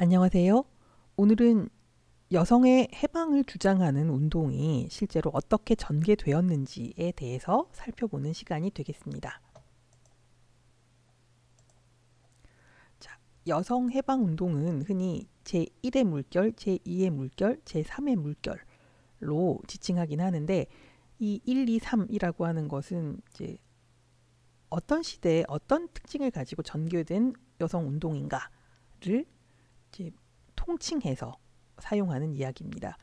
안녕하세요. 오늘은 여성의 해방을 주장하는 운동이 실제로 어떻게 전개되었는지에 대해서 살펴보는 시간이 되겠습니다. 자, 여성 해방 운동은 흔히 제1의 물결, 제2의 물결, 제3의 물결로 지칭하긴 하는데 이 1, 2, 3이라고 하는 것은 이제 어떤 시대에 어떤 특징을 가지고 전개된 여성 운동인가를 이제 통칭해서 사용하는 이야기입니다.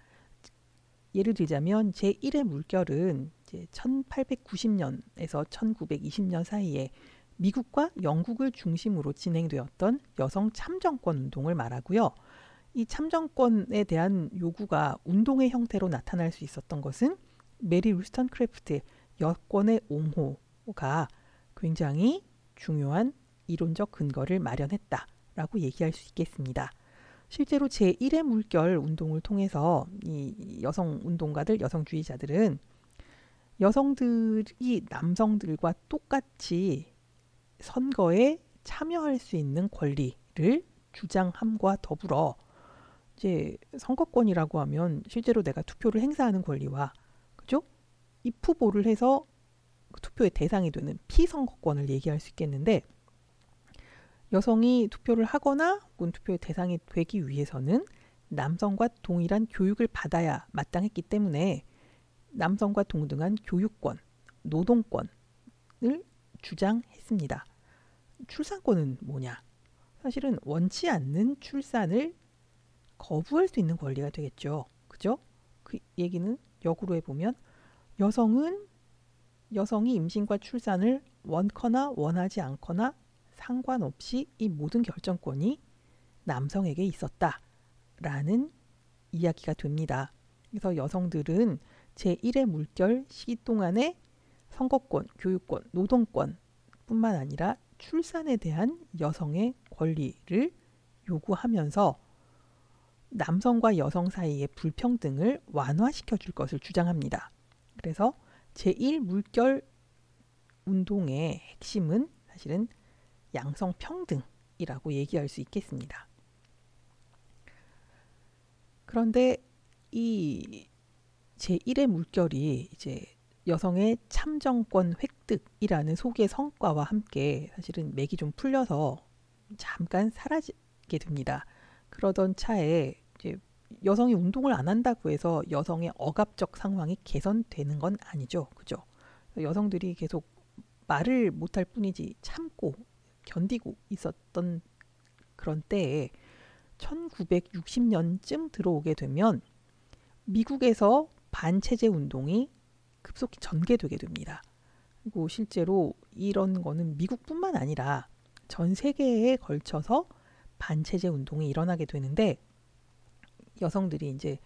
예를 들자면 제1의 물결은 이제 1890년에서 1920년 사이에 미국과 영국을 중심으로 진행되었던 여성 참정권 운동을 말하고요. 이 참정권에 대한 요구가 운동의 형태로 나타날 수 있었던 것은 메리 울스턴크래프트의 여권의 옹호가 굉장히 중요한 이론적 근거를 마련했다라고 얘기할 수 있겠습니다. 실제로 제1의 물결 운동을 통해서 이 여성 운동가들, 여성주의자들은 여성들이 남성들과 똑같이 선거에 참여할 수 있는 권리를 주장함과 더불어 이제 선거권이라고 하면 실제로 내가 투표를 행사하는 권리와 그죠? 입후보를 해서 투표의 대상이 되는 피선거권을 얘기할 수 있겠는데 여성이 투표를 하거나 혹은 투표의 대상이 되기 위해서는 남성과 동일한 교육을 받아야 마땅했기 때문에 남성과 동등한 교육권, 노동권을 주장했습니다. 출산권은 뭐냐? 사실은 원치 않는 출산을 거부할 수 있는 권리가 되겠죠. 그죠? 그 얘기는 역으로 해보면 여성이 임신과 출산을 원거나 원하지 않거나 상관없이 이 모든 결정권이 남성에게 있었다라는 이야기가 됩니다. 그래서 여성들은 제1의 물결 시기 동안에 선거권, 교육권, 노동권 뿐만 아니라 출산에 대한 여성의 권리를 요구하면서 남성과 여성 사이의 불평등을 완화시켜 줄 것을 주장합니다. 그래서 제1물결 운동의 핵심은 사실은 양성 평등이라고 얘기할 수 있겠습니다. 그런데 이 제1의 물결이 이제 여성의 참정권 획득이라는 소기의 성과와 함께 사실은 맥이 좀 풀려서 잠깐 사라지게 됩니다. 그러던 차에 이제 여성이 운동을 안 한다고 해서 여성의 억압적 상황이 개선되는 건 아니죠. 그죠? 여성들이 계속 말을 못할 뿐이지 참고 견디고 있었던 그런 때에 1960년쯤 들어오게 되면 미국에서 반체제 운동이 급속히 전개되게 됩니다. 그리고 실제로 이런 거는 미국뿐만 아니라 전 세계에 걸쳐서 반체제 운동이 일어나게 되는데 여성들이 이제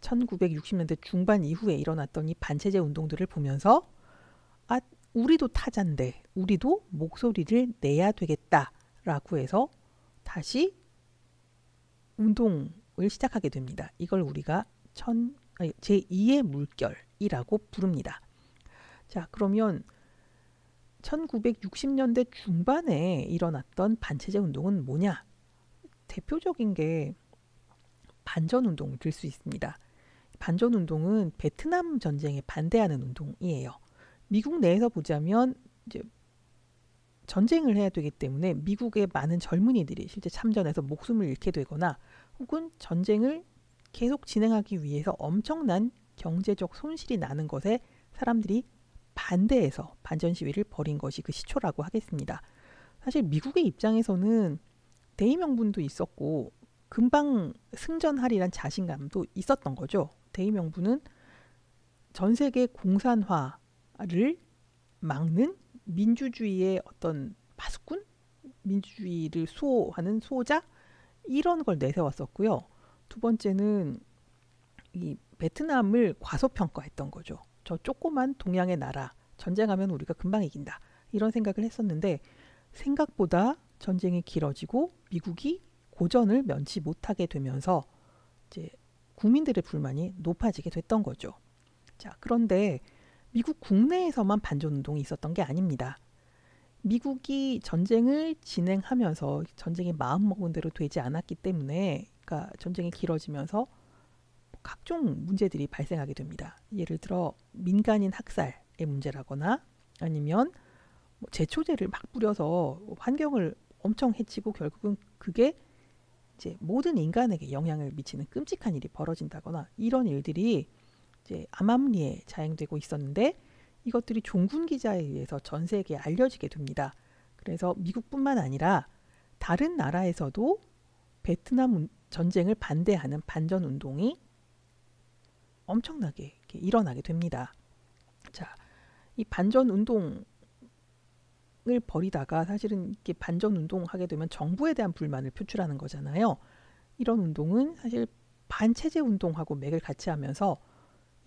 1960년대 중반 이후에 일어났던 이 반체제 운동들을 보면서 아, 우리도 타잔데 우리도 목소리를 내야 되겠다라고 해서 다시 운동을 시작하게 됩니다. 이걸 우리가 제2의 물결이라고 부릅니다. 자, 그러면 1960년대 중반에 일어났던 반체제 운동은 뭐냐? 대표적인 게 반전운동을 들 수 있습니다. 반전운동은 베트남 전쟁에 반대하는 운동이에요. 미국 내에서 보자면 이제 전쟁을 해야 되기 때문에 미국의 많은 젊은이들이 실제 참전해서 목숨을 잃게 되거나 혹은 전쟁을 계속 진행하기 위해서 엄청난 경제적 손실이 나는 것에 사람들이 반대해서 반전 시위를 벌인 것이 그 시초라고 하겠습니다. 사실 미국의 입장에서는 대의 명분도 있었고 금방 승전하리란 자신감도 있었던 거죠. 대의 명분은 전 세계 공산화를 막는 민주주의의 어떤 파수꾼? 민주주의를 수호하는 수호자? 이런 걸 내세웠었고요. 두 번째는 이 베트남을 과소평가했던 거죠. 저 조그만 동양의 나라, 전쟁하면 우리가 금방 이긴다. 이런 생각을 했었는데 생각보다 전쟁이 길어지고 미국이 고전을 면치 못하게 되면서 이제 국민들의 불만이 높아지게 됐던 거죠. 자, 그런데 미국 국내에서만 반전운동이 있었던 게 아닙니다. 미국이 전쟁을 진행하면서 전쟁이 마음먹은 대로 되지 않았기 때문에, 그러니까 전쟁이 길어지면서 각종 문제들이 발생하게 됩니다. 예를 들어 민간인 학살의 문제라거나 아니면 뭐 제초제를 막 뿌려서 환경을 엄청 해치고 결국은 그게 이제 모든 인간에게 영향을 미치는 끔찍한 일이 벌어진다거나 이런 일들이 이제 암암리에 자행되고 있었는데, 이것들이 종군 기자에 의해서 전 세계에 알려지게 됩니다. 그래서 미국뿐만 아니라 다른 나라에서도 베트남 전쟁을 반대하는 반전 운동이 엄청나게 일어나게 됩니다. 자, 이 반전 운동을 벌이다가 사실은 이렇게 반전 운동하게 되면 정부에 대한 불만을 표출하는 거잖아요. 이런 운동은 사실 반체제 운동하고 맥을 같이 하면서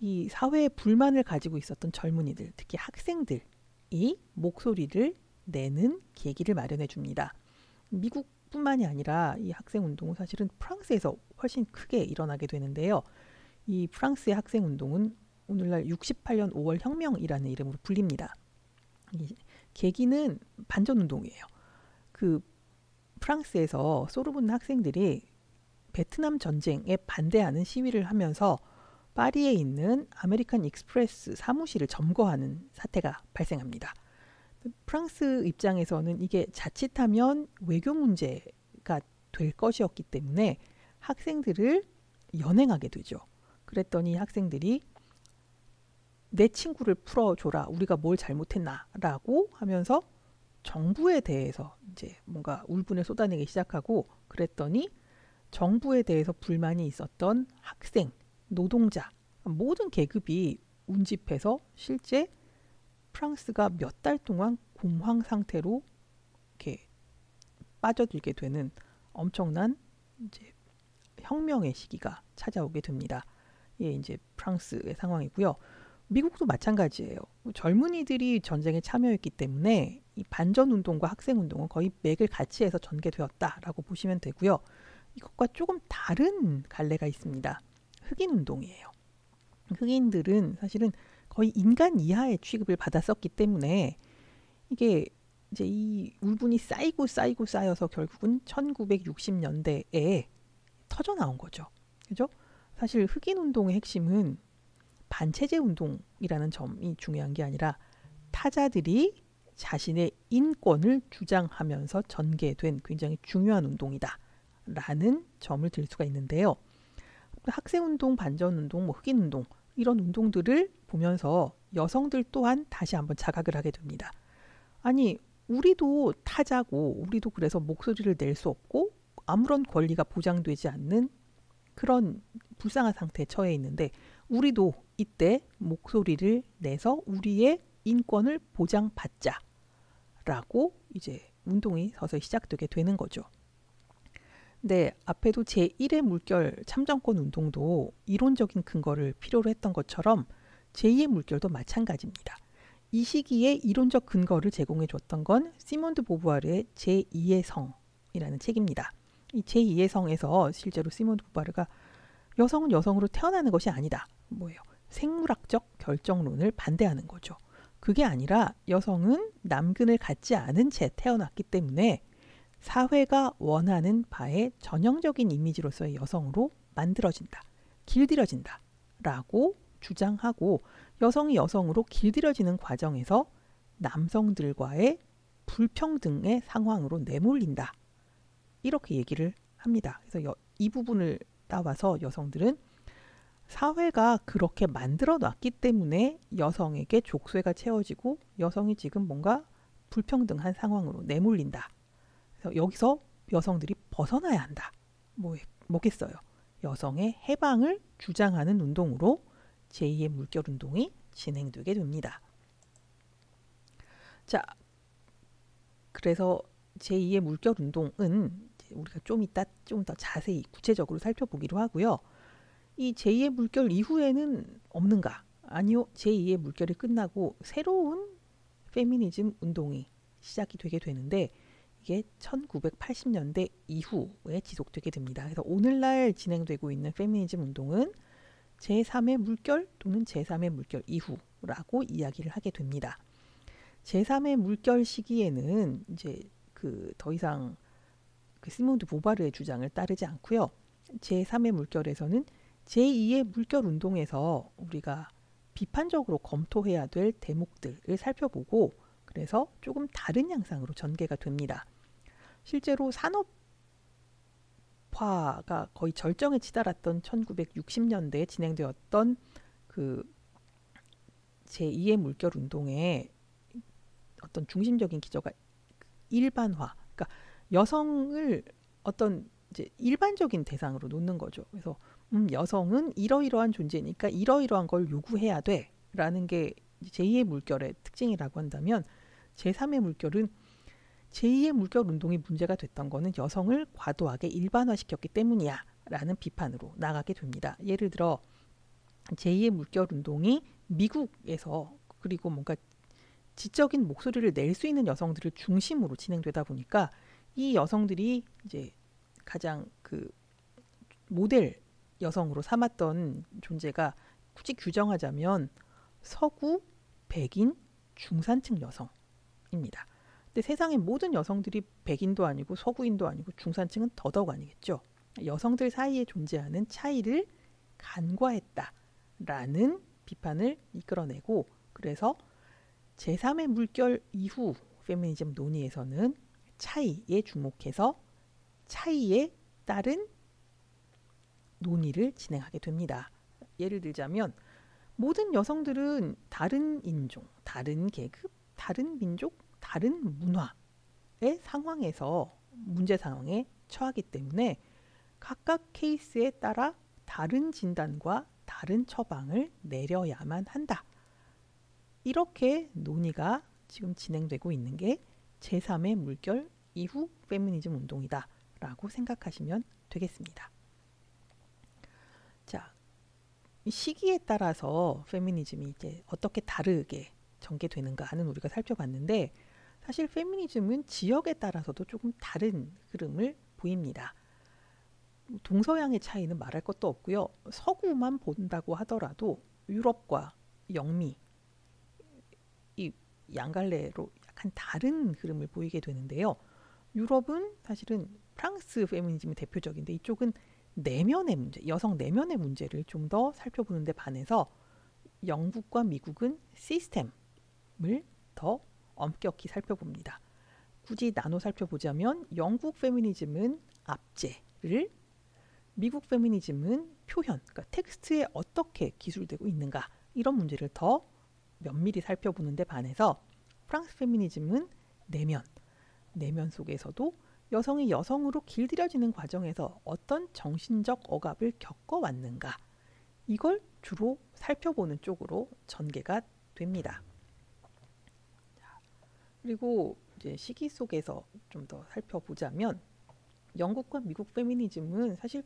이 사회에 불만을 가지고 있었던 젊은이들, 특히 학생들이 목소리를 내는 계기를 마련해 줍니다. 미국뿐만이 아니라 이 학생 운동은 사실은 프랑스에서 훨씬 크게 일어나게 되는데요. 이 프랑스의 학생 운동은 오늘날 68년 5월 혁명이라는 이름으로 불립니다. 이 계기는 반전 운동이에요. 그 프랑스에서 소르본 학생들이 베트남 전쟁에 반대하는 시위를 하면서 파리에 있는 아메리칸 익스프레스 사무실을 점거하는 사태가 발생합니다. 프랑스 입장에서는 이게 자칫하면 외교 문제가 될 것이었기 때문에 학생들을 연행하게 되죠. 그랬더니 학생들이 내 친구를 풀어줘라, 우리가 뭘 잘못했나라고 하면서 정부에 대해서 이제 뭔가 울분을 쏟아내기 시작하고, 그랬더니 정부에 대해서 불만이 있었던 학생, 노동자, 모든 계급이 운집해서 실제 프랑스가 몇 달 동안 공황 상태로 이렇게 빠져들게 되는 엄청난 이제 혁명의 시기가 찾아오게 됩니다. 이게 이제 프랑스의 상황이고요. 미국도 마찬가지예요. 젊은이들이 전쟁에 참여했기 때문에 이 반전 운동과 학생 운동은 거의 맥을 같이 해서 전개되었다라고 보시면 되고요. 이것과 조금 다른 갈래가 있습니다. 흑인 운동이에요. 흑인들은 사실은 거의 인간 이하의 취급을 받았었기 때문에 이게 이제 이 울분이 쌓여서 결국은 1960년대에 터져 나온 거죠. 그죠? 사실 흑인 운동의 핵심은 반체제 운동이라는 점이 중요한 게 아니라 타자들이 자신의 인권을 주장하면서 전개된 굉장히 중요한 운동이다 라는 점을 들 수가 있는데요. 학생운동, 반전운동, 뭐 흑인운동 이런 운동들을 보면서 여성들 또한 다시 한번 자각을 하게 됩니다. 아니, 우리도 타자고 우리도 그래서 목소리를 낼 수 없고 아무런 권리가 보장되지 않는 그런 불쌍한 상태에 처해 있는데, 우리도 이때 목소리를 내서 우리의 인권을 보장받자 라고 이제 운동이 서서히 시작되게 되는 거죠. 근데 앞에도 제1의 물결 참정권 운동도 이론적인 근거를 필요로 했던 것처럼 제2의 물결도 마찬가지입니다. 이 시기에 이론적 근거를 제공해 줬던 건 시몬드 보부아르의 제2의 성이라는 책입니다. 이 제2의 성에서 실제로 시몬드 보부아르가 여성은 여성으로 태어나는 것이 아니다. 뭐예요? 생물학적 결정론을 반대하는 거죠. 그게 아니라 여성은 남근을 갖지 않은 채 태어났기 때문에 사회가 원하는 바의 전형적인 이미지로서의 여성으로 만들어진다, 길들여진다 라고 주장하고, 여성이 여성으로 길들여지는 과정에서 남성들과의 불평등의 상황으로 내몰린다, 이렇게 얘기를 합니다. 그래서 이 부분을 따와서 여성들은 사회가 그렇게 만들어 놨기 때문에 여성에게 족쇄가 채워지고 여성이 지금 뭔가 불평등한 상황으로 내몰린다. 그래서 여기서 여성들이 벗어나야 한다. 뭐겠어요? 여성의 해방을 주장하는 운동으로 제2의 물결 운동이 진행되게 됩니다. 자, 그래서 제2의 물결 운동은 우리가 좀 이따 좀 더 자세히 구체적으로 살펴보기로 하고요. 이 제2의 물결 이후에는 없는가? 아니요. 제2의 물결이 끝나고 새로운 페미니즘 운동이 시작이 되게 되는데, 이게 1980년대 이후에 지속되게 됩니다. 그래서 오늘날 진행되고 있는 페미니즘 운동은 제3의 물결 또는 제3의 물결 이후라고 이야기를 하게 됩니다. 제3의 물결 시기에는 이제 그 더 이상 그 시몬드 보바르의 주장을 따르지 않고요. 제3의 물결에서는 제2의 물결 운동에서 우리가 비판적으로 검토해야 될 대목들을 살펴보고 그래서 조금 다른 양상으로 전개가 됩니다. 실제로 산업화가 거의 절정에 치달았던 1960년대에 진행되었던 그 제2의 물결 운동의 어떤 중심적인 기저가 일반화, 그러니까 여성을 어떤 이제 일반적인 대상으로 놓는 거죠. 그래서 여성은 이러이러한 존재니까 이러이러한 걸 요구해야 돼라는 게 제2의 물결의 특징이라고 한다면 제3의 물결은 제2의 물결 운동이 문제가 됐던 거는 여성을 과도하게 일반화시켰기 때문이야 라는 비판으로 나가게 됩니다. 예를 들어 제2의 물결 운동이 미국에서 그리고 뭔가 지적인 목소리를 낼 수 있는 여성들을 중심으로 진행되다 보니까 이 여성들이 이제 가장 그 모델 여성으로 삼았던 존재가 굳이 규정하자면 서구 백인 중산층 여성입니다. 근데 세상의 모든 여성들이 백인도 아니고 서구인도 아니고 중산층은 더더욱 아니겠죠. 여성들 사이에 존재하는 차이를 간과했다라는 비판을 이끌어내고 그래서 제3의 물결 이후 페미니즘 논의에서는 차이에 주목해서 차이에 따른 논의를 진행하게 됩니다. 예를 들자면 모든 여성들은 다른 인종, 다른 계급, 다른 민족, 다른 문화의 상황에서 문제 상황에 처하기 때문에 각각 케이스에 따라 다른 진단과 다른 처방을 내려야만 한다. 이렇게 논의가 지금 진행되고 있는 게 제3의 물결 이후 페미니즘 운동이다 라고 생각하시면 되겠습니다. 자, 시기에 따라서 페미니즘이 이제 어떻게 다르게 전개되는가는 우리가 살펴봤는데 사실 페미니즘은 지역에 따라서도 조금 다른 흐름을 보입니다. 동서양의 차이는 말할 것도 없고요. 서구만 본다고 하더라도 유럽과 영미 이 양갈래로 약간 다른 흐름을 보이게 되는데요. 유럽은 사실은 프랑스 페미니즘이 대표적인데 이쪽은 내면의 문제, 여성 내면의 문제를 좀 더 살펴보는 데 반해서 영국과 미국은 시스템을 더 엄격히 살펴봅니다. 굳이 나눠 살펴보자면 영국 페미니즘은 압제를, 미국 페미니즘은 표현, 그러니까 텍스트에 어떻게 기술되고 있는가 이런 문제를 더 면밀히 살펴보는 데 반해서 프랑스 페미니즘은 내면 속에서도 여성이 여성으로 길들여지는 과정에서 어떤 정신적 억압을 겪어왔는가 이걸 주로 살펴보는 쪽으로 전개가 됩니다. 그리고 이제 시기 속에서 좀 더 살펴보자면 영국과 미국 페미니즘은 사실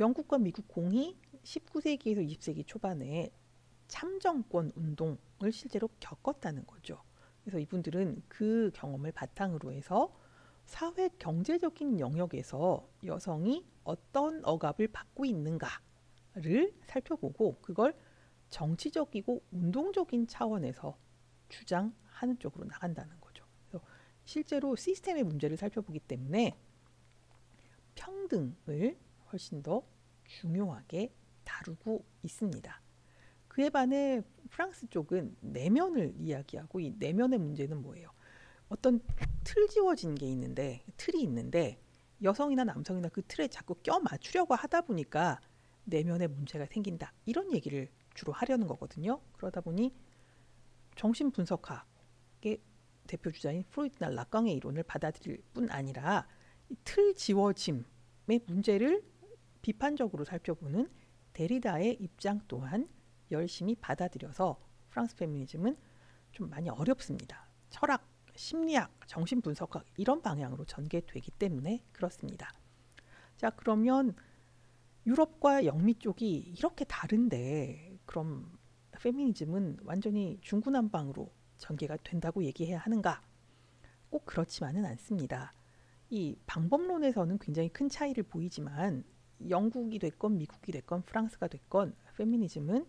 영국과 미국 공이 19세기에서 20세기 초반에 참정권 운동을 실제로 겪었다는 거죠. 그래서 이분들은 그 경험을 바탕으로 해서 사회 경제적인 영역에서 여성이 어떤 억압을 받고 있는가를 살펴보고 그걸 정치적이고 운동적인 차원에서 주장하는 쪽으로 나간다는 거죠. 그래서 실제로 시스템의 문제를 살펴보기 때문에 평등을 훨씬 더 중요하게 다루고 있습니다. 그에 반해 프랑스 쪽은 내면을 이야기하고 이 내면의 문제는 뭐예요? 어떤 틀 지워진 게 있는데 틀이 있는데 여성이나 남성이나 그 틀에 자꾸 껴 맞추려고 하다 보니까 내면의 문제가 생긴다. 이런 얘기를 주로 하려는 거거든요. 그러다 보니 정신분석학의 대표 주자인 프로이트나 라깡의 이론을 받아들일 뿐 아니라 틀 지워짐의 문제를 비판적으로 살펴보는 데리다의 입장 또한 열심히 받아들여서 프랑스 페미니즘은 좀 많이 어렵습니다. 철학, 심리학, 정신분석학 이런 방향으로 전개되기 때문에 그렇습니다. 자, 그러면 유럽과 영미 쪽이 이렇게 다른데 그럼 페미니즘은 완전히 중구난방으로 전개가 된다고 얘기해야 하는가? 꼭 그렇지만은 않습니다. 이 방법론에서는 굉장히 큰 차이를 보이지만 영국이 됐건 미국이 됐건 프랑스가 됐건 페미니즘은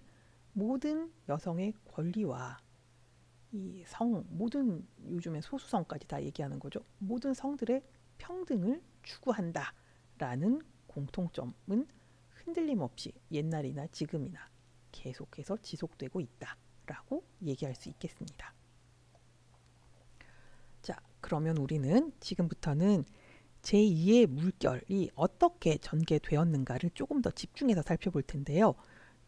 모든 여성의 권리와 이 성, 모든 요즘에 소수성까지 다 얘기하는 거죠. 모든 성들의 평등을 추구한다라는 공통점은 흔들림 없이 옛날이나 지금이나 계속해서 지속되고 있다라고 얘기할 수 있겠습니다. 자, 그러면 우리는 지금부터는 제2의 물결이 어떻게 전개되었는가를 조금 더 집중해서 살펴볼 텐데요.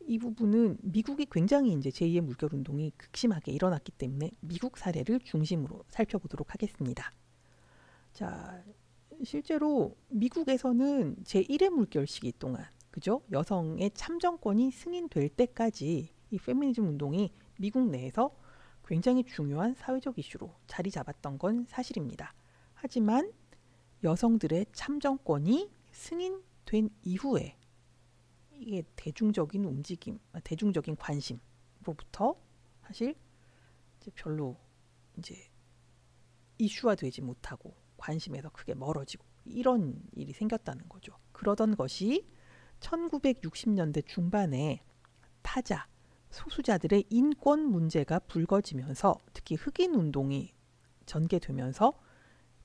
이 부분은 미국이 굉장히 이제 제2의 물결 운동이 극심하게 일어났기 때문에 미국 사례를 중심으로 살펴보도록 하겠습니다. 자, 실제로 미국에서는 제1의 물결 시기 동안, 그죠? 여성의 참정권이 승인될 때까지 이 페미니즘 운동이 미국 내에서 굉장히 중요한 사회적 이슈로 자리 잡았던 건 사실입니다. 하지만 여성들의 참정권이 승인된 이후에 이게 대중적인 움직임, 대중적인 관심으로부터 사실 이제 별로 이제 이슈화되지 못하고 관심에서 크게 멀어지고 이런 일이 생겼다는 거죠. 그러던 것이 1960년대 중반에 타자, 소수자들의 인권 문제가 불거지면서 특히 흑인 운동이 전개되면서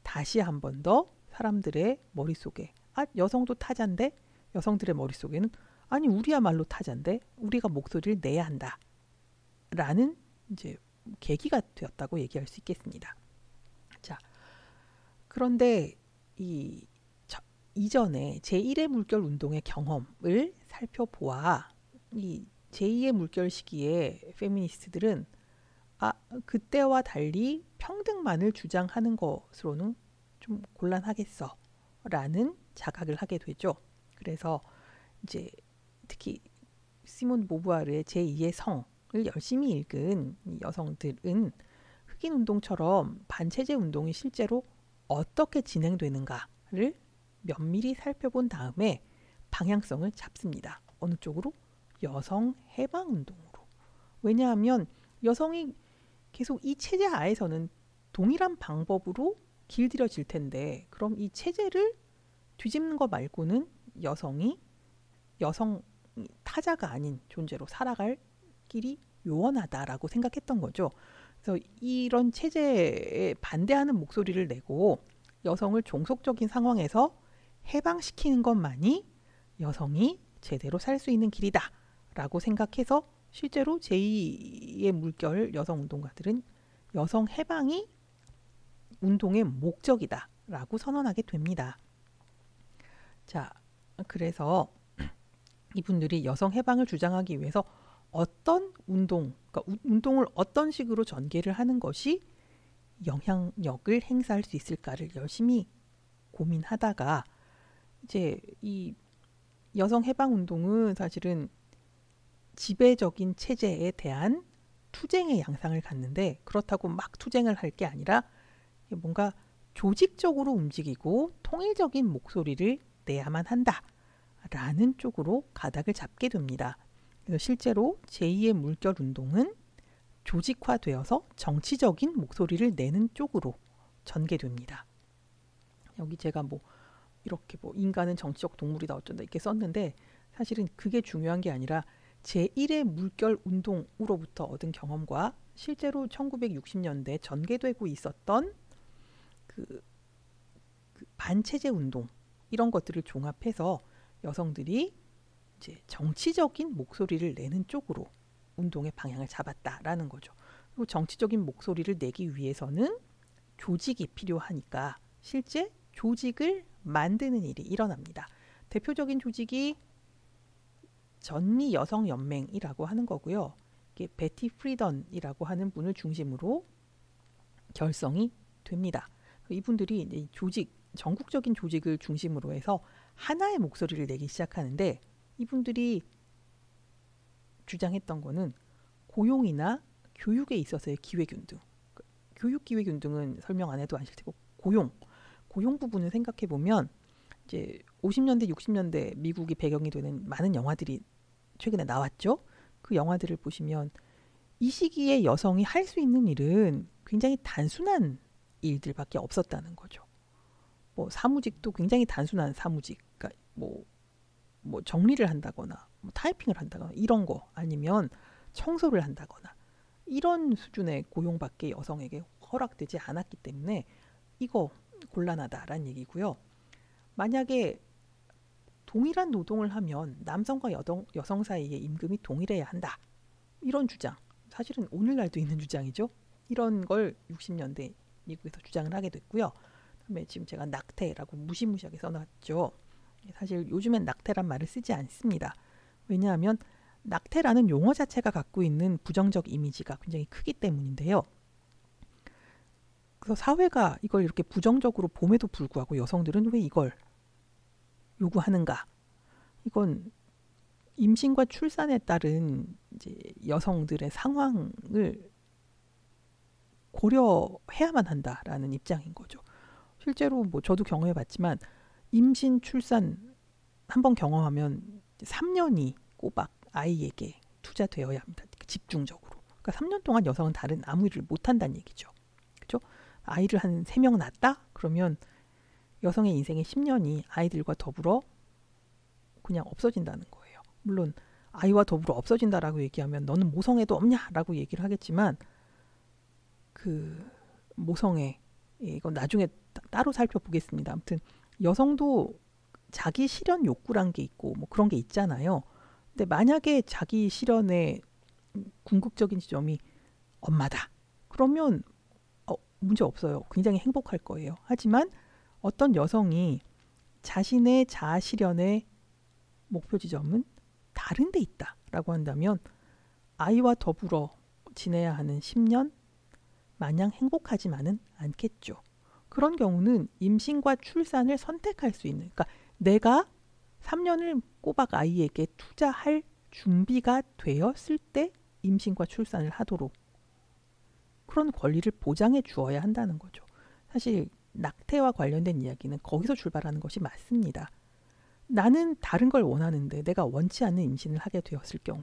다시 한 번 더 사람들의 머릿속에 여성도 타자인데 여성들의 머릿속에는 아니 우리야말로 타자인데 우리가 목소리를 내야 한다 라는 이제 계기가 되었다고 얘기할 수 있겠습니다. 자, 그런데 이전에 제1의 물결 운동의 경험을 살펴보아 이 제2의 물결 시기에 페미니스트들은 그때와 달리 평등만을 주장하는 것으로는 좀 곤란하겠어 라는 자각을 하게 되죠. 그래서 이제 특히 시몬 보부아르의 제2의 성을 열심히 읽은 여성들은 흑인 운동처럼 반체제 운동이 실제로 어떻게 진행되는가를 면밀히 살펴본 다음에 방향성을 잡습니다. 어느 쪽으로? 여성 해방 운동으로. 왜냐하면 여성이 계속 이 체제 하에서는 동일한 방법으로 길들여질 텐데 그럼 이 체제를 뒤집는 거 말고는 여성 타자가 아닌 존재로 살아갈 길이 요원하다라고 생각했던 거죠. 그래서 이런 체제에 반대하는 목소리를 내고 여성을 종속적인 상황에서 해방시키는 것만이 여성이 제대로 살 수 있는 길이다 라고 생각해서 실제로 제2의 물결 여성운동가들은 여성 해방이 운동의 목적이다 라고 선언하게 됩니다. 자, 그래서 이분들이 여성 해방을 주장하기 위해서 어떤 그러니까 운동을 어떤 식으로 전개를 하는 것이 영향력을 행사할 수 있을까를 열심히 고민하다가 이제 이 여성 해방 운동은 사실은 지배적인 체제에 대한 투쟁의 양상을 갖는데 그렇다고 막 투쟁을 할 게 아니라 뭔가 조직적으로 움직이고 통일적인 목소리를 내야만 한다라는 쪽으로 가닥을 잡게 됩니다. 그래서 실제로 제2의 물결 운동은 조직화되어서 정치적인 목소리를 내는 쪽으로 전개됩니다. 여기 제가 이렇게 인간은 정치적 동물이다 어쩐다 이렇게 썼는데 사실은 그게 중요한 게 아니라 제1의 물결 운동으로부터 얻은 경험과 실제로 1960년대 전개되고 있었던 그 반체제 운동 이런 것들을 종합해서 여성들이 이제 정치적인 목소리를 내는 쪽으로 운동의 방향을 잡았다라는 거죠. 그리고 정치적인 목소리를 내기 위해서는 조직이 필요하니까 실제 조직을 만드는 일이 일어납니다. 대표적인 조직이 전미 여성 연맹이라고 하는 거고요. 이게 베티 프리던이라고 하는 분을 중심으로 결성이 됩니다. 이분들이 이제 전국적인 조직을 중심으로 해서 하나의 목소리를 내기 시작하는데 이분들이 주장했던 거는 고용이나 교육에 있어서의 기회균등. 교육 기회균등은 설명 안 해도 아실 테고 고용 부분을 생각해 보면 이제 50년대 60년대 미국이 배경이 되는 많은 영화들이 최근에 나왔죠. 그 영화들을 보시면 이 시기에 여성이 할 수 있는 일은 굉장히 단순한 일들밖에 없었다는 거죠. 사무직도 굉장히 단순한 사무직, 그러니까 정리를 한다거나 타이핑을 한다거나 이런 거 아니면 청소를 한다거나 이런 수준의 고용밖에 여성에게 허락되지 않았기 때문에 이거 곤란하다라는 얘기고요. 만약에 동일한 노동을 하면 남성과 여성 사이의 임금이 동일해야 한다. 이런 주장. 사실은 오늘날도 있는 주장이죠. 이런 걸 60년대 미국에서 주장을 하게 됐고요. 그다음에 지금 제가 낙태라고 무시무시하게 써놨죠. 사실 요즘엔 낙태란 말을 쓰지 않습니다. 왜냐하면 낙태라는 용어 자체가 갖고 있는 부정적 이미지가 굉장히 크기 때문인데요. 그래서 사회가 이걸 이렇게 부정적으로 봄에도 불구하고 여성들은 왜 이걸 요구하는가? 이건 임신과 출산에 따른 이제 여성들의 상황을 고려해야만 한다라는 입장인 거죠. 실제로 뭐 저도 경험해봤지만 임신, 출산 한번 경험하면 3년이 꼬박 아이에게 투자되어야 합니다. 집중적으로. 그러니까 3년 동안 여성은 다른 아무 일을 못한다는 얘기죠. 그렇죠? 아이를 한 3명 낳았다? 그러면 여성의 인생의 10년이 아이들과 더불어 그냥 없어진다는 거예요. 물론 아이와 더불어 없어진다라고 얘기하면 너는 모성애도 없냐라고 얘기를 하겠지만 그 모성애 이건 나중에 따로 살펴보겠습니다. 아무튼 여성도 자기 실현 욕구란 게 있고 뭐 그런 게 있잖아요. 근데 만약에 자기 실현의 궁극적인 지점이 엄마다. 그러면 문제 없어요. 굉장히 행복할 거예요. 하지만 어떤 여성이 자신의 자아 실현의 목표 지점은 다른 데 있다라고 한다면 아이와 더불어 지내야 하는 10년 마냥 행복하지만은 않겠죠. 그런 경우는 임신과 출산을 선택할 수 있는, 그러니까 내가 3년을 꼬박 아이에게 투자할 준비가 되었을 때 임신과 출산을 하도록 그런 권리를 보장해 주어야 한다는 거죠. 사실 낙태와 관련된 이야기는 거기서 출발하는 것이 맞습니다. 나는 다른 걸 원하는데 내가 원치 않는 임신을 하게 되었을 경우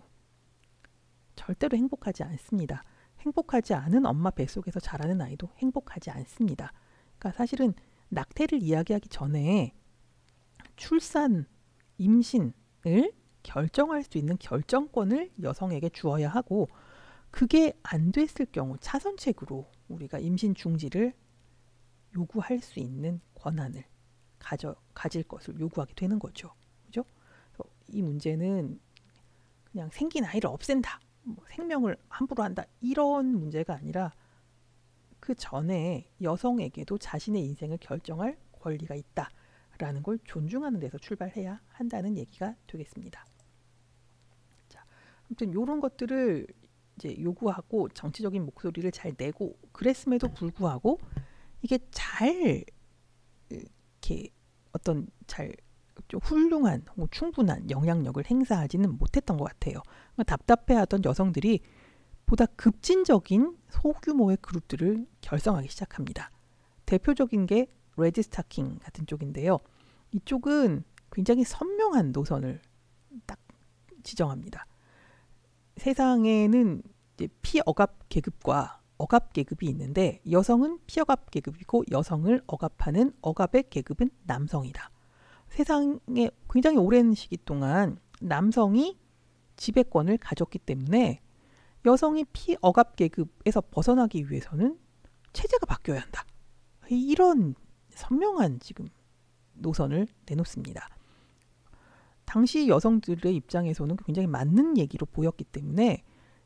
절대로 행복하지 않습니다. 행복하지 않은 엄마 뱃속에서 자라는 아이도 행복하지 않습니다. 그러니까 사실은 낙태를 이야기하기 전에 출산, 임신을 결정할 수 있는 결정권을 여성에게 주어야 하고 그게 안 됐을 경우 차선책으로 우리가 임신 중지를 요구할 수 있는 권한을 가질 것을 요구하게 되는 거죠. 그죠? 이 문제는 그냥 생긴 아이를 없앤다. 뭐 생명을 함부로 한다. 이런 문제가 아니라 그 전에 여성에게도 자신의 인생을 결정할 권리가 있다라는 걸 존중하는 데서 출발해야 한다는 얘기가 되겠습니다. 자, 아무튼 이런 것들을 이제 요구하고 정치적인 목소리를 잘 내고 그랬음에도 불구하고 이게 잘 이렇게 어떤 잘 좀 훌륭한 혹은 충분한 영향력을 행사하지는 못했던 것 같아요. 답답해하던 여성들이 보다 급진적인 소규모의 그룹들을 결성하기 시작합니다. 대표적인 게 레드 스타킹 같은 쪽인데요. 이쪽은 굉장히 선명한 노선을 딱 지정합니다. 세상에는 이제 피억압 계급과 억압 계급이 있는데 여성은 피억압 계급이고 여성을 억압하는 억압의 계급은 남성이다. 세상에 굉장히 오랜 시기 동안 남성이 지배권을 가졌기 때문에 여성이 피억압 계급에서 벗어나기 위해서는 체제가 바뀌어야 한다. 이런 선명한 지금 노선을 내놓습니다. 당시 여성들의 입장에서는 굉장히 맞는 얘기로 보였기 때문에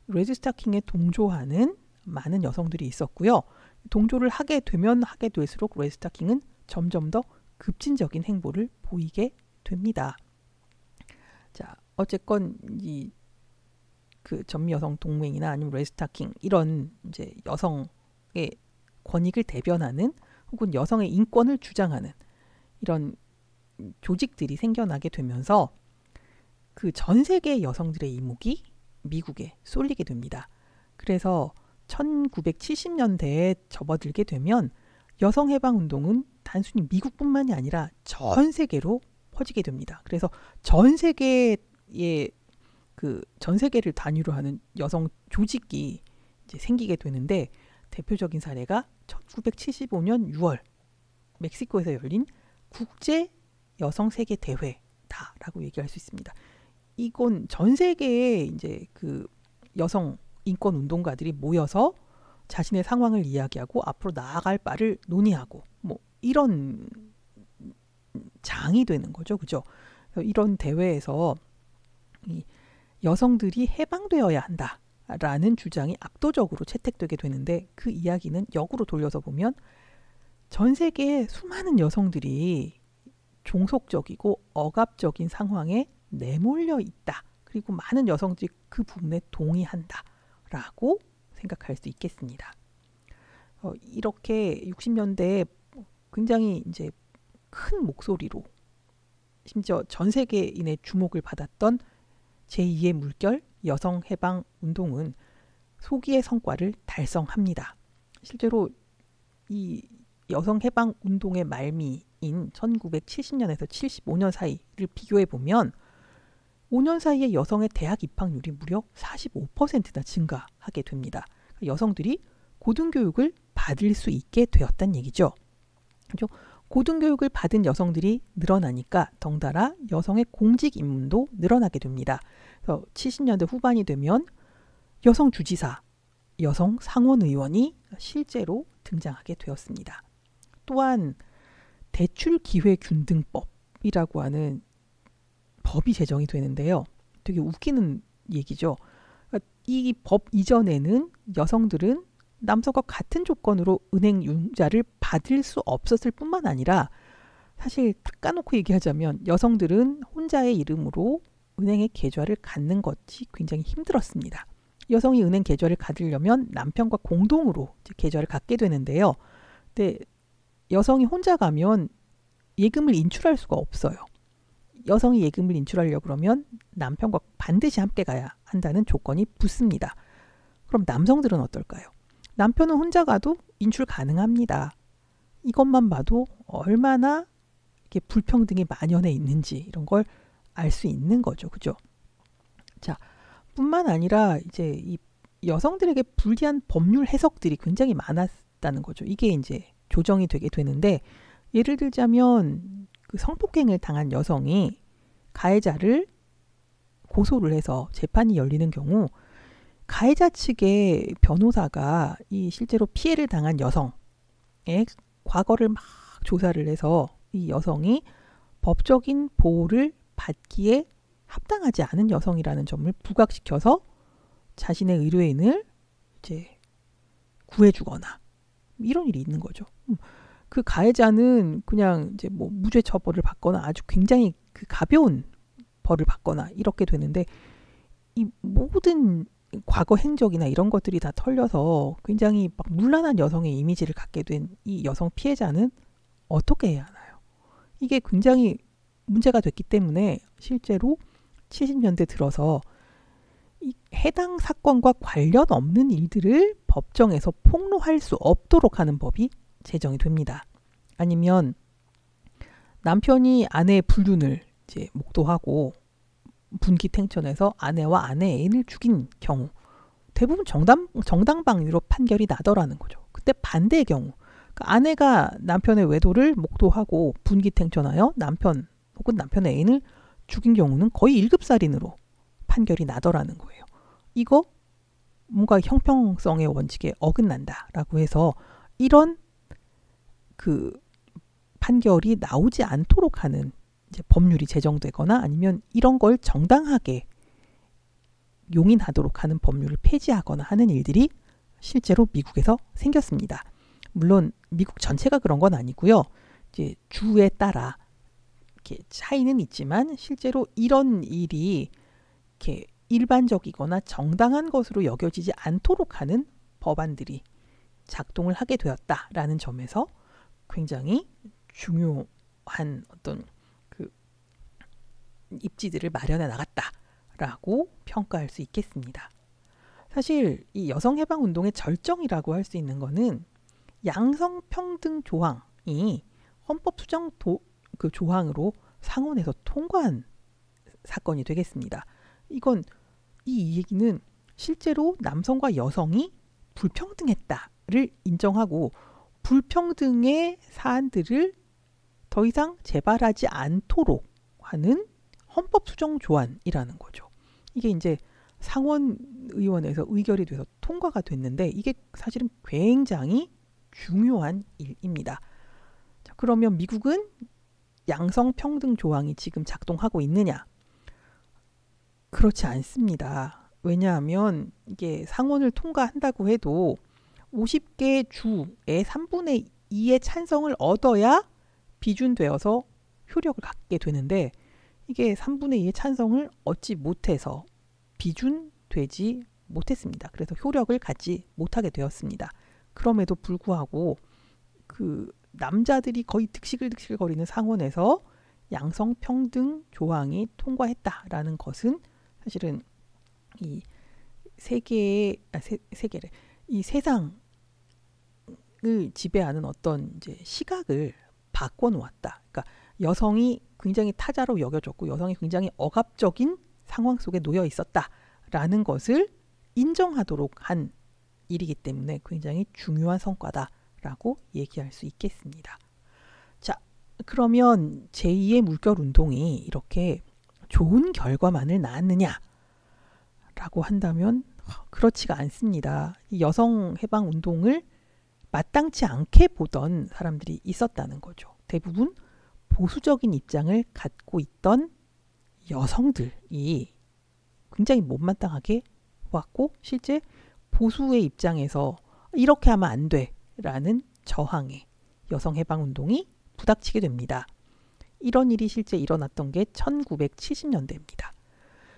레드 스타킹에 동조하는 많은 여성들이 있었고요. 동조를 하게 되면 하게 될수록 레드 스타킹은 점점 더 급진적인 행보를 보이게 됩니다. 자, 어쨌건 이 그 전미 여성 동맹이나 아니면 레드 스타킹 이런 이제 여성의 권익을 대변하는 혹은 여성의 인권을 주장하는 이런 조직들이 생겨나게 되면서 그 전 세계 여성들의 이목이 미국에 쏠리게 됩니다. 그래서 1970년대에 접어들게 되면 여성해방운동은 단순히 미국뿐만이 아니라 전 세계로 퍼지게 됩니다. 그래서 전 세계의 전 세계를 단위로 하는 여성 조직이 이제 생기게 되는데 대표적인 사례가 1975년 6월 멕시코에서 열린 국제 여성 세계 대회다라고 얘기할 수 있습니다. 이건 전 세계의 이제 그 여성 인권 운동가들이 모여서 자신의 상황을 이야기하고 앞으로 나아갈 바를 논의하고 뭐 이런 장이 되는 거죠. 그죠? 이런 대회에서 이 여성들이 해방되어야 한다라는 주장이 압도적으로 채택되게 되는데, 그 이야기는 역으로 돌려서 보면 전 세계의 수많은 여성들이 종속적이고 억압적인 상황에 내몰려 있다. 그리고 많은 여성들이 그 부분에 동의한다라고 생각할 수 있겠습니다. 이렇게 60년대에 굉장히 이제 큰 목소리로 심지어 전 세계인의 주목을 받았던 제2의 물결 여성 해방 운동은 소기의 성과를 달성합니다. 실제로 이 여성 해방 운동의 말미인 1970년에서 75년 사이를 비교해 보면 5년 사이에 여성의 대학 입학률이 무려 45%나 증가하게 됩니다. 여성들이 고등교육을 받을 수 있게 되었다는 얘기죠. 그렇죠? 고등교육을 받은 여성들이 늘어나니까 덩달아 여성의 공직 임무도 늘어나게 됩니다. 그래서 70년대 후반이 되면 여성 주지사, 여성 상원의원이 실제로 등장하게 되었습니다. 또한 대출기회균등법이라고 하는 법이 제정이 되는데요. 되게 웃기는 얘기죠. 이 법 이전에는 여성들은 남성과 같은 조건으로 은행 융자를 받을 수 없었을 뿐만 아니라, 사실 딱 까놓고 얘기하자면 여성들은 혼자의 이름으로 은행에 계좌를 갖는 것이 굉장히 힘들었습니다. 여성이 은행 계좌를 갖으려면 남편과 공동으로 계좌를 갖게 되는데요. 근데 여성이 혼자 가면 예금을 인출할 수가 없어요. 여성이 예금을 인출하려고 그러면 남편과 반드시 함께 가야 한다는 조건이 붙습니다. 그럼 남성들은 어떨까요? 남편은 혼자 가도 인출 가능합니다. 이것만 봐도 얼마나 이렇게 불평등이 만연해 있는지 이런 걸 알 수 있는 거죠. 그죠? 자, 뿐만 아니라 이제 이 여성들에게 불리한 법률 해석들이 굉장히 많았다는 거죠. 이게 이제 조정이 되게 되는데, 예를 들자면 그 성폭행을 당한 여성이 가해자를 고소를 해서 재판이 열리는 경우 가해자 측의 변호사가 이 실제로 피해를 당한 여성의 과거를 막 조사를 해서 이 여성이 법적인 보호를 받기에 합당하지 않은 여성이라는 점을 부각시켜서 자신의 의뢰인을 이제 구해주거나 이런 일이 있는 거죠. 그 가해자는 그냥 이제 뭐 무죄 처벌을 받거나 아주 굉장히 그 가벼운 벌을 받거나 이렇게 되는데, 이 모든 과거 행적이나 이런 것들이 다 털려서 굉장히 막 문란한 여성의 이미지를 갖게 된 이 여성 피해자는 어떻게 해야 하나요? 이게 굉장히 문제가 됐기 때문에 실제로 70년대 들어서 이 해당 사건과 관련 없는 일들을 법정에서 폭로할 수 없도록 하는 법이 제정이 됩니다. 아니면 남편이 아내의 불륜을 이제 목도하고 분기탱천해서 아내와 아내 애인을 죽인 경우 대부분 정당방위로 판결이 나더라는 거죠. 그때 반대의 경우, 그러니까 아내가 남편의 외도를 목도하고 분기탱천하여 남편 혹은 남편의 애인을 죽인 경우는 거의 1급살인으로 판결이 나더라는 거예요. 이거 뭔가 형평성의 원칙에 어긋난다라고 해서 이런 그 판결이 나오지 않도록 하는 이제 법률이 제정되거나 아니면 이런 걸 정당하게 용인하도록 하는 법률을 폐지하거나 하는 일들이 실제로 미국에서 생겼습니다. 물론 미국 전체가 그런 건 아니고요. 이제 주에 따라 이렇게 차이는 있지만 실제로 이런 일이 이렇게 일반적이거나 정당한 것으로 여겨지지 않도록 하는 법안들이 작동을 하게 되었다라는 점에서 굉장히 중요한 어떤 그 입지들을 마련해 나갔다라고 평가할 수 있겠습니다. 사실 이 여성해방운동의 절정이라고 할 수 있는 거는 양성평등 조항이 헌법 수정 그 조항으로 상원에서 통과한 사건이 되겠습니다. 이건 이 얘기는 실제로 남성과 여성이 불평등했다를 인정하고 불평등의 사안들을 더 이상 재발하지 않도록 하는 헌법 수정 조안이라는 거죠. 이게 이제 상원의원에서 의결이 돼서 통과가 됐는데 이게 사실은 굉장히 중요한 일입니다. 자, 그러면 미국은 양성평등 조항이 지금 작동하고 있느냐? 그렇지 않습니다. 왜냐하면 이게 상원을 통과한다고 해도 50개 주의 3분의 2의 찬성을 얻어야 비준되어서 효력을 갖게 되는데 이게 3분의 2의 찬성을 얻지 못해서 비준되지 못했습니다. 그래서 효력을 갖지 못하게 되었습니다. 그럼에도 불구하고 그 남자들이 거의 득실득실 거리는 상원에서 양성평등 조항이 통과했다라는 것은 사실은 이 세계를 이 세상을 지배하는 어떤 이제 시각을 바꿔놓았다. 그러니까 여성이 굉장히 타자로 여겨졌고 여성이 굉장히 억압적인 상황 속에 놓여 있었다라는 것을 인정하도록 한 일이기 때문에 굉장히 중요한 성과다라고 얘기할 수 있겠습니다. 자, 그러면 제2의 물결운동이 이렇게 좋은 결과만을 낳았느냐라고 한다면 그렇지가 않습니다. 이 여성해방운동을 마땅치 않게 보던 사람들이 있었다는 거죠. 대부분 보수적인 입장을 갖고 있던 여성들이 굉장히 못마땅하게 왔고 실제 보수의 입장에서 이렇게 하면 안 돼라는 저항에 여성해방운동이 부닥치게 됩니다. 이런 일이 실제 일어났던 게 1970년대입니다.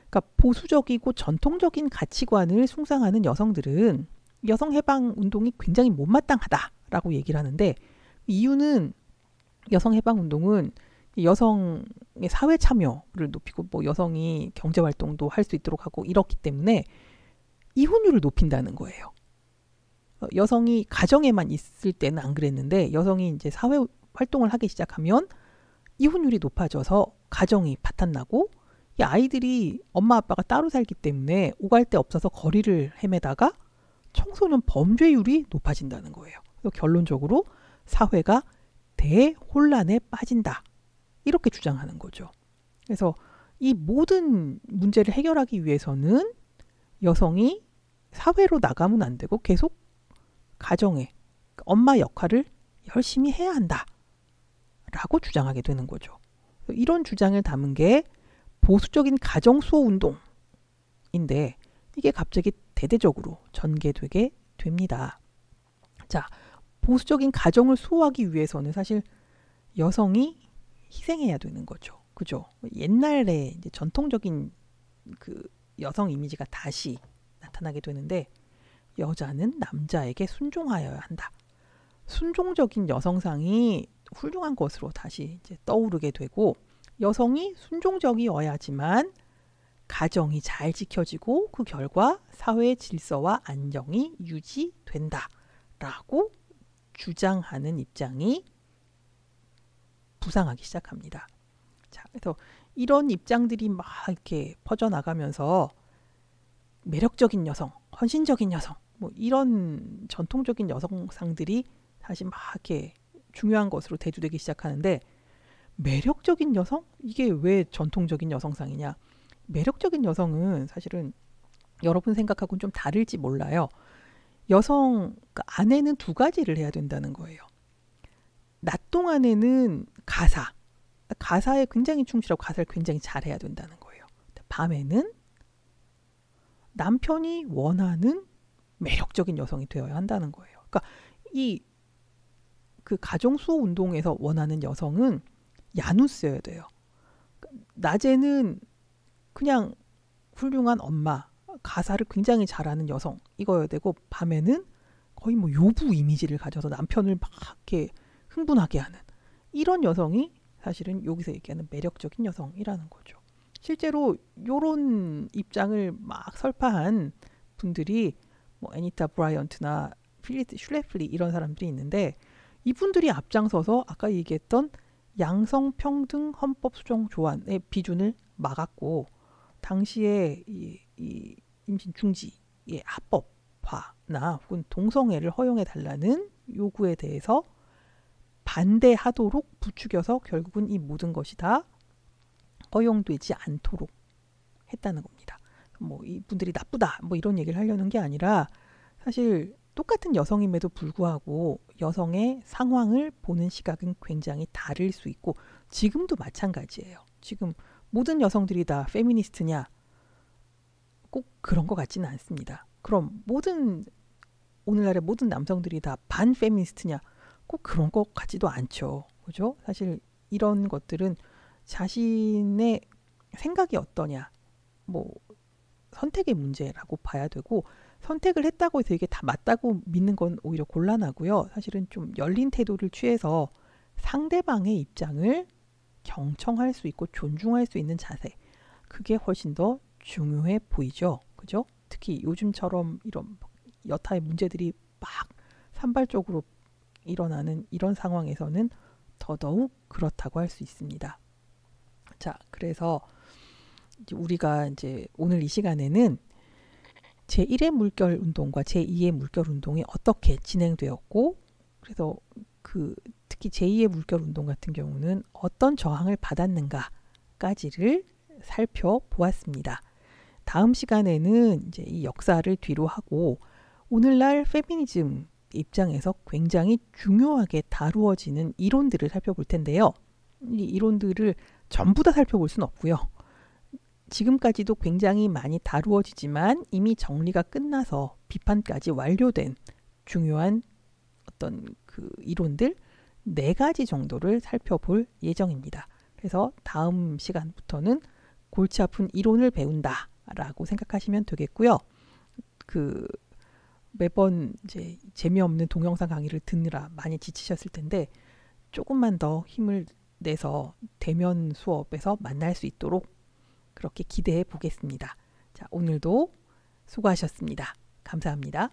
그러니까 보수적이고 전통적인 가치관을 숭상하는 여성들은 여성해방운동이 굉장히 못마땅하다라고 얘기를 하는데 이유는 여성해방운동은 여성의 사회 참여를 높이고 뭐 여성이 경제활동도 할 수 있도록 하고 이렇기 때문에 이혼율을 높인다는 거예요. 여성이 가정에만 있을 때는 안 그랬는데 여성이 이제 사회 활동을 하기 시작하면 이혼율이 높아져서 가정이 파탄나고 이 아이들이 엄마 아빠가 따로 살기 때문에 오갈 데 없어서 거리를 헤매다가 청소년 범죄율이 높아진다는 거예요. 그래서 결론적으로 사회가 대혼란에 빠진다. 이렇게 주장하는 거죠. 그래서 이 모든 문제를 해결하기 위해서는 여성이 사회로 나가면 안 되고 계속 가정에 엄마 역할을 열심히 해야 한다. 라고 주장하게 되는 거죠. 이런 주장을 담은 게 보수적인 가정수호 운동인데 이게 갑자기 대대적으로 전개되게 됩니다. 자, 보수적인 가정을 수호하기 위해서는 사실 여성이 희생해야 되는 거죠. 그죠? 옛날에 이제 전통적인 그 여성 이미지가 다시 나타나게 되는데 여자는 남자에게 순종하여야 한다. 순종적인 여성상이 훌륭한 것으로 다시 이제 떠오르게 되고 여성이 순종적이어야지만 가정이 잘 지켜지고 그 결과 사회의 질서와 안정이 유지된다라고 주장하는 입장이 부상하기 시작합니다. 자, 그래서 이런 입장들이 막 이렇게 퍼져나가면서 매력적인 여성, 헌신적인 여성, 뭐 이런 전통적인 여성상들이 다시 막 이렇게 중요한 것으로 대두되기 시작하는데 매력적인 여성? 이게 왜 전통적인 여성상이냐? 매력적인 여성은 사실은 여러분 생각하고는 좀 다를지 몰라요. 여성 아내는 두 가지를 해야 된다는 거예요. 낮 동안에는 가사에 굉장히 충실하고 가사를 굉장히 잘해야 된다는 거예요. 밤에는 남편이 원하는 매력적인 여성이 되어야 한다는 거예요. 그러니까 그 가정수호 운동에서 원하는 여성은 야누스여야 돼요. 낮에는 그냥 훌륭한 엄마, 가사를 굉장히 잘하는 여성 이거여야 되고 밤에는 거의 뭐 요부 이미지를 가져서 남편을 막 이렇게 흥분하게 하는 이런 여성이 사실은 여기서 얘기하는 매력적인 여성이라는 거죠. 실제로 이런 입장을 막 설파한 분들이 뭐 애니타 브라이언트나 필리스 슐레플리 이런 사람들이 있는데 이분들이 앞장서서 아까 얘기했던 양성평등 헌법 수정 조안의 비준을 막았고 당시에 이 임신 중지의 합법화나 혹은 동성애를 허용해 달라는 요구에 대해서 반대하도록 부추겨서 결국은 이 모든 것이 다 허용되지 않도록 했다는 겁니다. 뭐 이분들이 나쁘다 뭐 이런 얘기를 하려는 게 아니라 사실 똑같은 여성임에도 불구하고 여성의 상황을 보는 시각은 굉장히 다를 수 있고 지금도 마찬가지예요. 지금 모든 여성들이 다 페미니스트냐? 꼭 그런 것 같지는 않습니다. 그럼 오늘날의 모든 남성들이 다 반페미니스트냐? 꼭 그런 것 같지도 않죠. 그죠? 사실 이런 것들은 자신의 생각이 어떠냐, 뭐 선택의 문제라고 봐야 되고 선택을 했다고 해서 이게 다 맞다고 믿는 건 오히려 곤란하고요. 사실은 좀 열린 태도를 취해서 상대방의 입장을 경청할 수 있고 존중할 수 있는 자세, 그게 훨씬 더 중요해 보이죠. 그죠? 특히 요즘처럼 이런 여타의 문제들이 막 산발적으로 일어나는 이런 상황에서는 더더욱 그렇다고 할 수 있습니다. 자, 그래서 우리가 이제 오늘 이 시간에는 제1의 물결 운동과 제2의 물결 운동이 어떻게 진행되었고, 그래서 특히 제2의 물결 운동 같은 경우는 어떤 저항을 받았는가까지를 살펴보았습니다. 다음 시간에는 이제 이 역사를 뒤로 하고 오늘날 페미니즘 입장에서 굉장히 중요하게 다루어지는 이론들을 살펴볼 텐데요. 이 이론들을 전부 다 살펴볼 수는 없고요. 지금까지도 굉장히 많이 다루어지지만 이미 정리가 끝나서 비판까지 완료된 중요한 어떤 이론들 4가지 정도를 살펴볼 예정입니다. 그래서 다음 시간부터는 골치 아픈 이론을 배운다라고 생각하시면 되겠고요. 매번 이제 재미없는 동영상 강의를 듣느라 많이 지치셨을 텐데 조금만 더 힘을 내서 대면 수업에서 만날 수 있도록 그렇게 기대해 보겠습니다. 자, 오늘도 수고하셨습니다. 감사합니다.